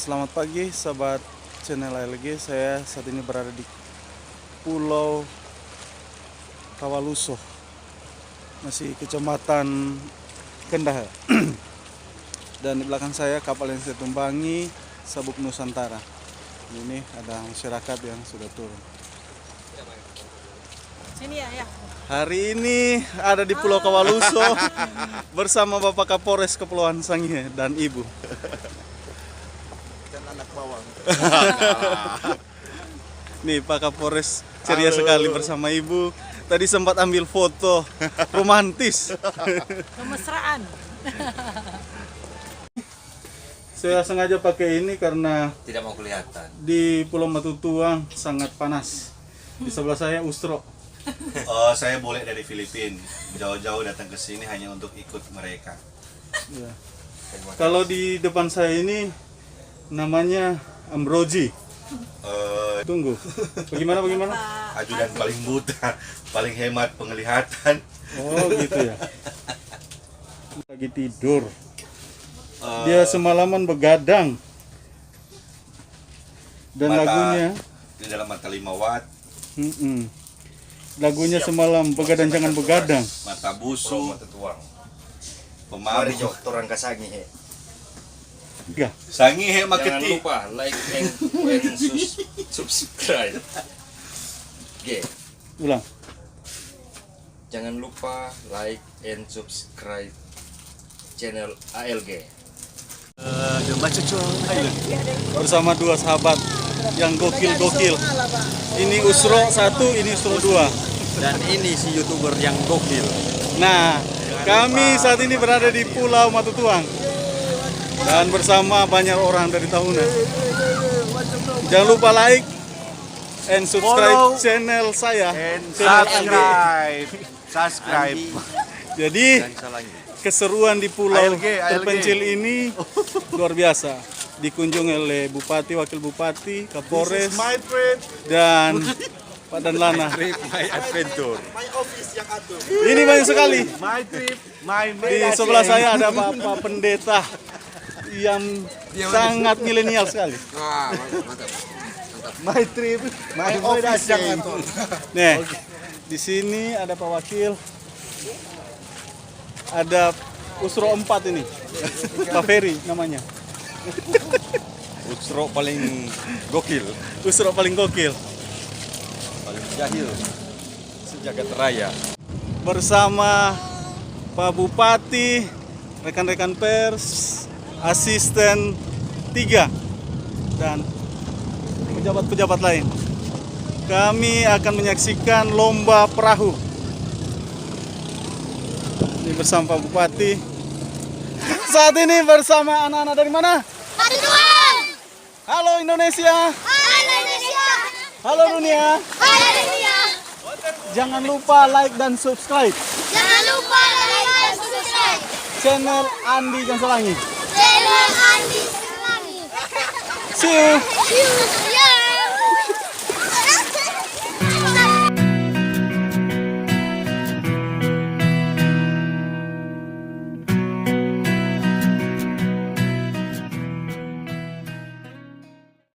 Selamat pagi sahabat channel ALG. Saya saat ini berada di Pulau Kawaluso, masih Kecamatan Kendah. Dan di belakang saya kapal yang saya tumpangi Sabuk Nusantara. Ini ada masyarakat yang sudah turun. Sini ya. Hari ini ada di Pulau Kawaluso bersama Bapak Kapolres Kepulauan Sangihe dan Ibu. Dan anak bawang. Nih Pak Kapolres ceria sekali bersama Ibu. Tadi sempat ambil foto romantis. Kemesraan. Saya sengaja pakai ini karena Tidak mau kelihatan. di Pulau Matutuang sangat panas. Di sebelah saya Ustro. Oh, saya boleh dari Filipina. Jauh-jauh datang ke sini hanya untuk ikut mereka. Ya. Kalau di depan saya ini namanya Ambroji. Tunggu. Bagaimana? Ajudan paling buta, paling hemat penglihatan. Oh gitu ya. Lagi tidur. Dia semalaman begadang. Dan Mata- lagunya Di dalam mata 5 watt, lagunya semalam begadang jangan begadang. mata busuk, Mari pemabuk. Jo, torang kasangi he. Enggak. Sangihe Jangan maketi. lupa like and subscribe. G. Ulang. Jangan lupa like and subscribe channel ALG. Bersama dua sahabat yang gokil. Ini Usro 1, ini Usro 2. Dan ini si YouTuber yang gokil. Nah, kami saat ini berada di Pulau Matutuang dan bersama banyak orang dari tahunan. Jangan lupa like and subscribe channel saya, channel Andi. Subscribe. Jadi keseruan di pulau terpencil ini luar biasa. Dikunjungi oleh Bupati, Wakil Bupati, Kapolres, dan Pak Danlana. My adventure. Ini banyak sekali. My trip, my Di sebelah saya ada Bapak Pendeta yang sangat milenial sekali. my trip, my office yang atur. Nih, di sini ada Pak Wakil, ada Usro 4 ini, Pak Ferry namanya. Usro paling gokil, Usro paling gokil. paling jahil sejagat raya. Bersama Pak Bupati, rekan-rekan pers, asisten 3, dan pejabat-pejabat lain. Kami akan menyaksikan lomba perahu. Ini bersama Pak Bupati. Saat ini bersama anak-anak dari mana? Matutuang! Halo Indonesia, Halo Indonesia! halo dunia. Halo dunia! Jangan lupa like dan subscribe Jangan lupa like dan subscribe channel Andi Kanselangi. channel Andi Selangi. See you. See you.